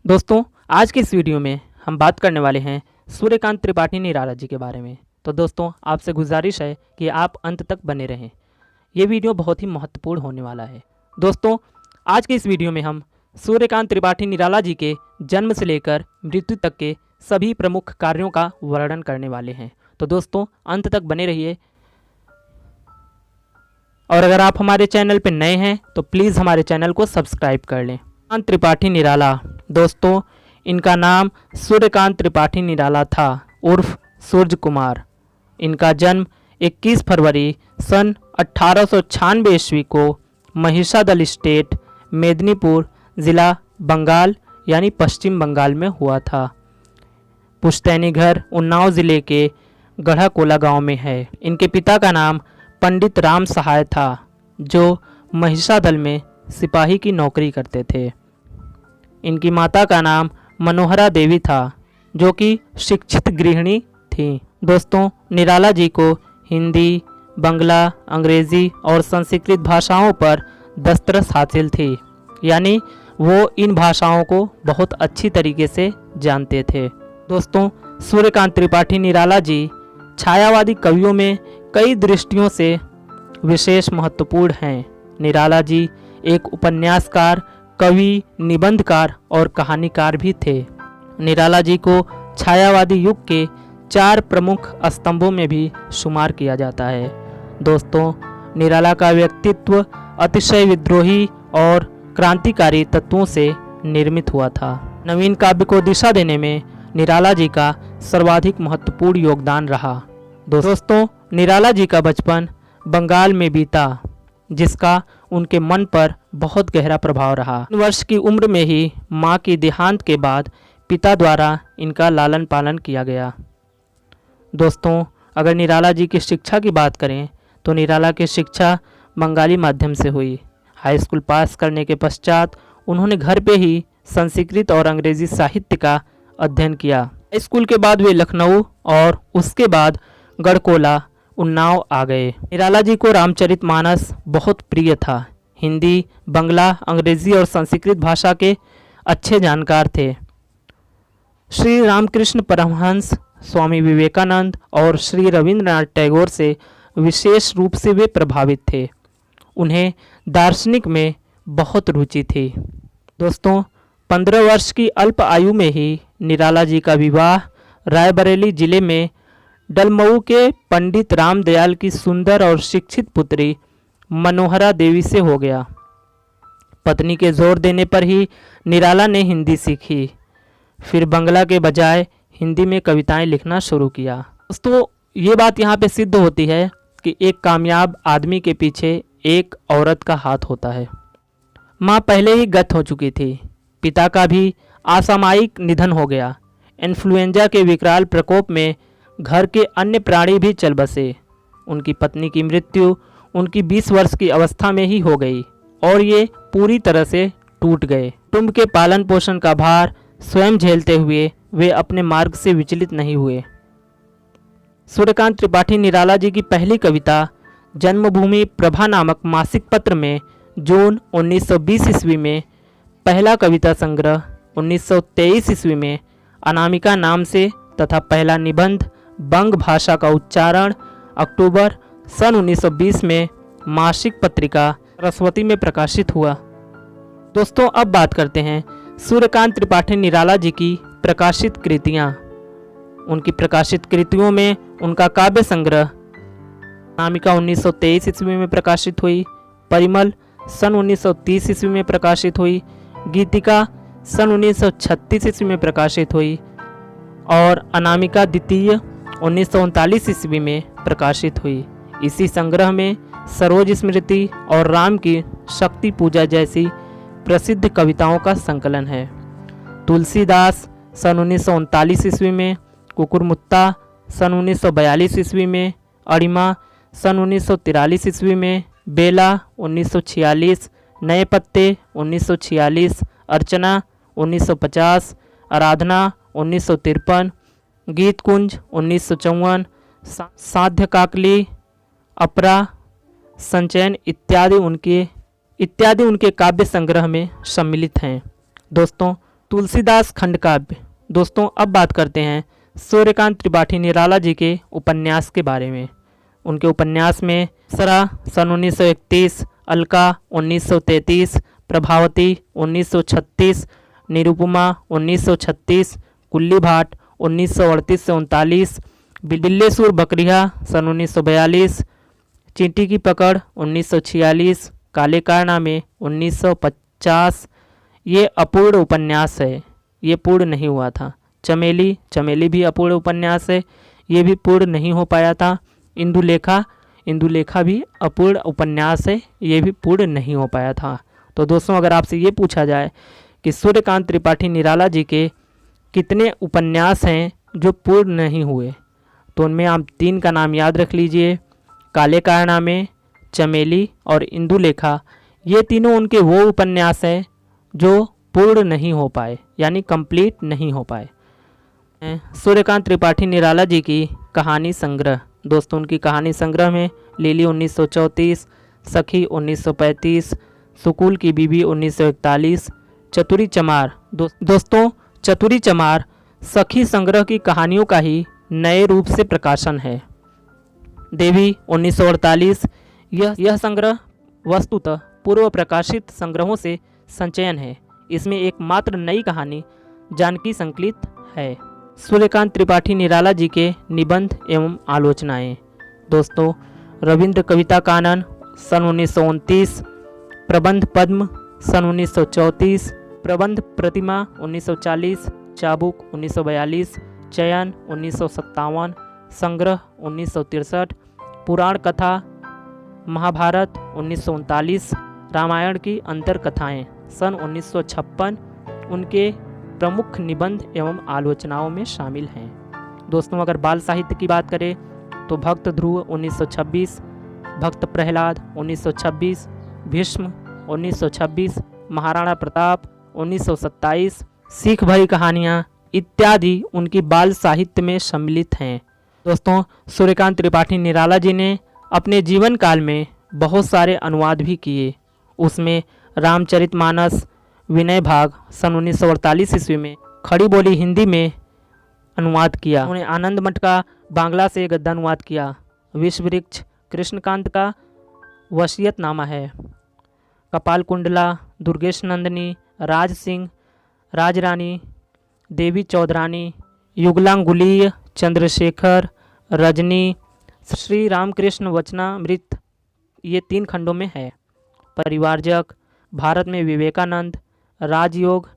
दोस्तों, आज की इस वीडियो में हम बात करने वाले हैं सूर्यकांत त्रिपाठी निराला जी के बारे में। तो दोस्तों, आपसे गुजारिश है कि आप अंत तक बने रहें। ये वीडियो बहुत ही महत्वपूर्ण होने वाला है। दोस्तों, आज की इस वीडियो में हम सूर्यकांत त्रिपाठी निराला जी के जन्म से लेकर मृत्यु तक के सभी प्रमुख कार्यों का वर्णन करने वाले हैं। तो दोस्तों, अंत तक बने रहिए। और अगर आप हमारे चैनल पर नए हैं तो प्लीज़ हमारे चैनल को सब्सक्राइब कर लें। सूर्यकांत त्रिपाठी निराला, दोस्तों इनका नाम सूर्यकांत त्रिपाठी निराला था उर्फ सूर्य कुमार। इनका जन्म 21 फरवरी सन 1896 ईस्वी को महिषादल स्टेट, मेदिनीपुर ज़िला, बंगाल यानी पश्चिम बंगाल में हुआ था। पुश्तैनी घर उन्नाव ज़िले के गढ़ाकोला गांव में है। इनके पिता का नाम पंडित राम सहाय था, जो महिषादल में सिपाही की नौकरी करते थे। इनकी माता का नाम मनोहरा देवी था, जो कि शिक्षित गृहिणी थी। दोस्तों, निराला जी को हिंदी, बंगला, अंग्रेज़ी और संस्कृत भाषाओं पर दस्तरस हासिल थी, यानी वो इन भाषाओं को बहुत अच्छी तरीके से जानते थे। दोस्तों, सूर्यकांत त्रिपाठी निराला जी छायावादी कवियों में कई दृष्टियों से विशेष महत्वपूर्ण हैं। निराला जी एक उपन्यासकार, कवि, निबंधकार और कहानीकार भी थे। निराला जी को छायावादी युग के 4 प्रमुख स्तंभों में भी शुमार किया जाता है। दोस्तों, निराला का व्यक्तित्व अतिशय विद्रोही और क्रांतिकारी तत्वों से निर्मित हुआ था। नवीन काव्य को दिशा देने में निराला जी का सर्वाधिक महत्वपूर्ण योगदान रहा। दोस्तों, निराला जी का बचपन बंगाल में बीता, जिसका उनके मन पर बहुत गहरा प्रभाव रहा। 3 वर्ष की उम्र में ही मां की देहांत के बाद पिता द्वारा इनका लालन पालन किया गया। दोस्तों, अगर निराला जी की शिक्षा की बात करें तो निराला की शिक्षा बंगाली माध्यम से हुई। हाई स्कूल पास करने के पश्चात उन्होंने घर पे ही संस्कृत और अंग्रेजी साहित्य का अध्ययन किया। हाई स्कूल के बाद वे लखनऊ और उसके बाद गढ़कोला, उन्नाव आ गए। निराला जी को रामचरितमानस बहुत प्रिय था। हिंदी, बंगला, अंग्रेजी और संस्कृत भाषा के अच्छे जानकार थे। श्री रामकृष्ण परमहंस, स्वामी विवेकानंद और श्री रविंद्रनाथ टैगोर से विशेष रूप से वे प्रभावित थे। उन्हें दार्शनिक में बहुत रुचि थी। दोस्तों, 15 वर्ष की अल्प आयु में ही निराला जी का विवाह रायबरेली जिले में डलमऊ के पंडित रामदयाल की सुंदर और शिक्षित पुत्री मनोहरा देवी से हो गया। पत्नी के जोर देने पर ही निराला ने हिंदी सीखी, फिर बंगला के बजाय हिंदी में कविताएं लिखना शुरू किया। दोस्तों, ये बात यहाँ पे सिद्ध होती है कि एक कामयाब आदमी के पीछे एक औरत का हाथ होता है। माँ पहले ही गत हो चुकी थी। पिता का भी असामयिक निधन हो गया। इन्फ्लुएंजा के विकराल प्रकोप में घर के अन्य प्राणी भी चल बसे। उनकी पत्नी की मृत्यु उनकी 20 वर्ष की अवस्था में ही हो गई और ये पूरी तरह से टूट गए। कुटुंब के पालन पोषण का भार स्वयं झेलते हुए वे अपने मार्ग से विचलित नहीं हुए। सूर्यकांत त्रिपाठी निराला जी की पहली कविता जन्मभूमि प्रभा नामक मासिक पत्र में जून 1920 ईस्वी में, पहला कविता संग्रह 1923 ईस्वी में अनामिका नाम से तथा पहला निबंध बंग भाषा का उच्चारण अक्टूबर सन 1920 में मासिक पत्रिका सरस्वती में प्रकाशित हुआ। दोस्तों, अब बात करते हैं सूर्यकांत त्रिपाठी निराला जी की प्रकाशित कृतियाँ। उनकी प्रकाशित कृतियों में उनका काव्य संग्रह अनामिका 1923 ईस्वी में प्रकाशित हुई, परिमल सन 1930 ईस्वी में प्रकाशित हुई, गीतिका सन 1936 ईस्वी में प्रकाशित हुई और अनामिका द्वितीय 1939 ईस्वी में प्रकाशित हुई। इसी संग्रह में सरोज स्मृति और राम की शक्ति पूजा जैसी प्रसिद्ध कविताओं का संकलन है। तुलसीदास सन 1939 ईस्वी में, कुकुरमुत्ता सन 1942 ईस्वी में, अरिमा सन 1943 ईस्वी में, बेला 1946, नए पत्ते 1946, अर्चना 1950, आराधना 1953, गीतकुंज 1954, साध्य काकली, अपरा, संचयन इत्यादि उनके काव्य संग्रह में सम्मिलित हैं। दोस्तों, तुलसीदास खंड काव्य। दोस्तों अब बात करते हैं सूर्यकांत त्रिपाठी निराला जी के उपन्यास के बारे में। उनके उपन्यास में सरा सन 1931, अलका 1933, प्रभावती 1936, निरुपमा 1936, कुल्ली भाट 1938 से 39, बिल्लेसुर बकरिया सन 1942, चींटी की पकड़ 1946, काले कारनामे 1950। ये अपूर्ण उपन्यास है, ये पूर्ण नहीं हुआ था। चमेली भी अपूर्ण उपन्यास है, ये भी पूर्ण नहीं हो पाया था। इंदुलेखा भी अपूर्ण उपन्यास है, ये भी पूर्ण नहीं हो पाया था। तो दोस्तों अगर आपसे ये पूछा जाए कि सूर्यकांत त्रिपाठी निराला जी के कितने उपन्यास हैं जो पूर्ण नहीं हुए, तो उनमें आप 3 का नाम याद रख लीजिए, काले कारनामे, चमेली और इंदुलेखा। ये तीनों उनके वो उपन्यास हैं जो पूर्ण नहीं हो पाए, यानी कंप्लीट नहीं हो पाए। सूर्यकांत त्रिपाठी निराला जी की कहानी संग्रह। दोस्तों उनकी कहानी संग्रह में लिली 1934, सखी 1935, सुकूल की बीबी 1941, चतुरी चमार। दोस्तों चतुरी चमार सखी संग्रह की कहानियों का ही नए रूप से प्रकाशन है। देवी 1948। यह संग्रह वस्तुतः पूर्व प्रकाशित संग्रहों से संचयन है। इसमें एकमात्र नई कहानी जानकी संकलित है। सूर्यकांत त्रिपाठी निराला जी के निबंध एवं आलोचनाएं। दोस्तों रविंद्र कविता कानन सन 1929, प्रबंध पद्म सन 1934, प्रबंध प्रतिमा 1940, चाबुक 1942, चयन 1957, संग्रह 1963, पुराण कथा महाभारत 1939, रामायण की अंतर कथाएँ सन 1956 उनके प्रमुख निबंध एवं आलोचनाओं में शामिल हैं। दोस्तों अगर बाल साहित्य की बात करें तो भक्त ध्रुव 1926, भक्त प्रहलाद 1926, भीष्म 1926, महाराणा प्रताप 1927, सिख भाई कहानियाँ इत्यादि उनकी बाल साहित्य में सम्मिलित हैं। दोस्तों सूर्यकांत त्रिपाठी निराला जी ने अपने जीवन काल में बहुत सारे अनुवाद भी किए। उसमें रामचरितमानस विनय भाग सन 1948 ईस्वी में खड़ी बोली हिंदी में अनुवाद किया। उन्होंने आनंद मठ का बांग्ला से गद्यानुवाद किया। विश्व वृक्ष कृष्णकांत का वसीयतनामा है। कपाल कुंडला, दुर्गेश नंदिनी, राज सिंह, राजरानी, देवी चौधरानी, युगलांगुलीय, चंद्रशेखर, रजनी, श्री रामकृष्ण वचनामृत, ये 3 खंडों में है। परिवारजक, भारत में विवेकानंद, राजयोग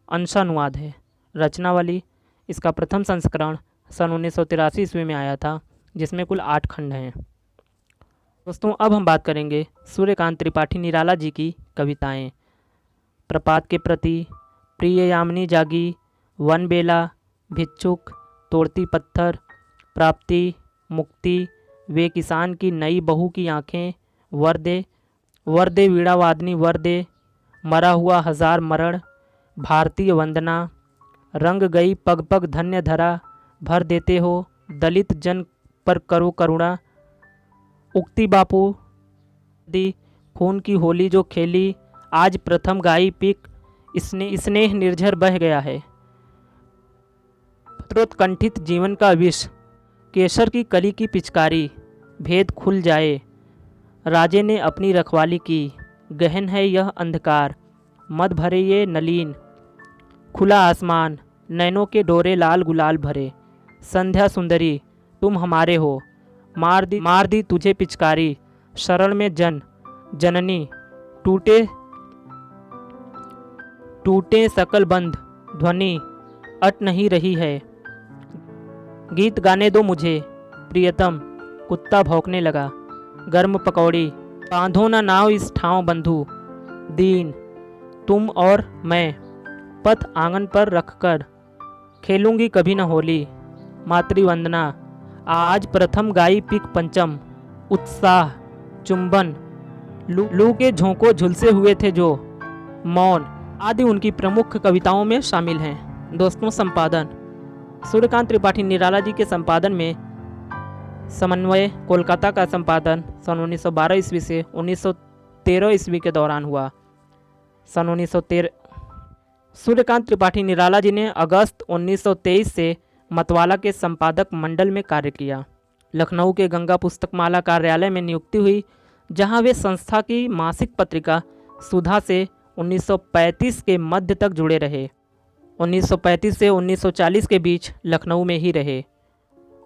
अंशानुवाद है। रचनावली, इसका प्रथम संस्करण सन 1983 ईस्वी में आया था, जिसमें कुल 8 खंड हैं। दोस्तों अब हम बात करेंगे सूर्यकांत त्रिपाठी निराला जी की कविताएं। प्रपात के प्रति, प्रिय यामिनी जागी, वन बेला, भिक्षुक, तोड़ती पत्थर, प्राप्ति, मुक्ति, वे किसान की नई बहू की आँखें, वर दे वीणा वादनी वर दे, मरा हुआ हजार मरण, भारतीय वंदना, रंग गई पग पग धन्य धरा, भर देते हो दलित जन पर करो करुणा, उक्ति बापू दी, खून की होली जो खेली, आज प्रथम गाई पिक, स्नेह निर्झर बह गया है, पत्रोत्कंठित जीवन का विष, केसर की कली की पिचकारी, भेद खुल जाए, राजे ने अपनी रखवाली की, गहन है यह अंधकार, मद भरे ये नलीन, खुला आसमान, नैनों के डोरे लाल गुलाल भरे, संध्या सुंदरी तुम हमारे हो, मार दी तुझे पिचकारी, शरण में जननी, टूटे सकल बंध, ध्वनि अट नहीं रही है, गीत गाने दो मुझे प्रियतम, कुत्ता भौंकने लगा, गर्म पकौड़ी, बांधो ना नाव इस ठाव बंधु, दीन तुम और मैं, पथ आंगन पर रखकर, खेलूंगी कभी न होली, मातृवंदना, आज प्रथम गाई पिक पंचम, उत्साह, चुंबन, लू के झोंकों झुलसे हुए थे जो, मौन आदि उनकी प्रमुख कविताओं में शामिल हैं। दोस्तों संपादन, सूर्यकांत त्रिपाठी निराला जी के संपादन में समन्वय कोलकाता का संपादन सन 1912 ईस्वी से 1913 ईस्वी के दौरान हुआ। सन सूर्यकांत त्रिपाठी निराला जी ने अगस्त 1923 से मतवाला के संपादक मंडल में कार्य किया। लखनऊ के गंगा पुस्तकमाला कार्यालय में नियुक्ति हुई, जहां वे संस्था की मासिक पत्रिका सुधा से 1935 के मध्य तक जुड़े रहे। 1935 से 1940 के बीच लखनऊ में ही रहे।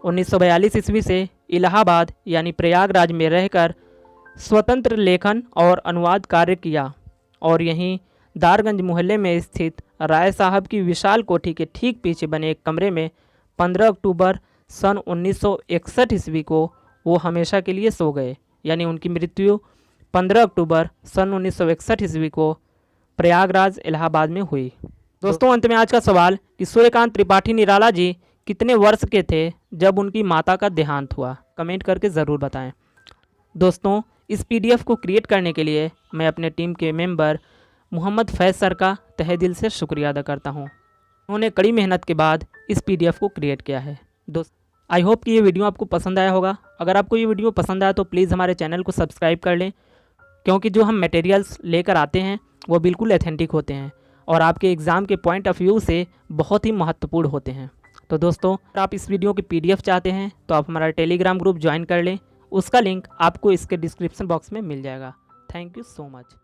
1942 ईस्वी से इलाहाबाद यानी प्रयागराज में रहकर स्वतंत्र लेखन और अनुवाद कार्य किया और यहीं दारगंज मोहल्ले में स्थित राय साहब की विशाल कोठी के ठीक पीछे बने एक कमरे में 15 अक्टूबर सन 1961 ईस्वी को वो हमेशा के लिए सो गए। यानी उनकी मृत्यु 15 अक्टूबर सन 1961 ईस्वी को प्रयागराज इलाहाबाद में हुई। दोस्तों, अंत में आज का सवाल कि सूर्यकांत त्रिपाठी निराला जी कितने वर्ष के थे जब उनकी माता का देहांत हुआ? कमेंट करके ज़रूर बताएं। दोस्तों, इस पीडीएफ को क्रिएट करने के लिए मैं अपने टीम के मेंबर मोहम्मद फैज़ सर का तहे दिल से शुक्रिया अदा करता हूं। उन्होंने कड़ी मेहनत के बाद इस पीडीएफ को क्रिएट किया है। दोस्त, आई होप कि ये वीडियो आपको पसंद आया होगा। अगर आपको ये वीडियो पसंद आया तो प्लीज़ हमारे चैनल को सब्सक्राइब कर लें, क्योंकि जो हम मटेरियल्स लेकर आते हैं वो बिल्कुल ऑथेंटिक होते हैं और आपके एग्ज़ाम के पॉइंट ऑफ व्यू से बहुत ही महत्वपूर्ण होते हैं। तो दोस्तों, अगर आप इस वीडियो की पीडीएफ चाहते हैं तो आप हमारा टेलीग्राम ग्रुप ज्वाइन कर लें। उसका लिंक आपको इसके डिस्क्रिप्शन बॉक्स में मिल जाएगा। Thank you so much.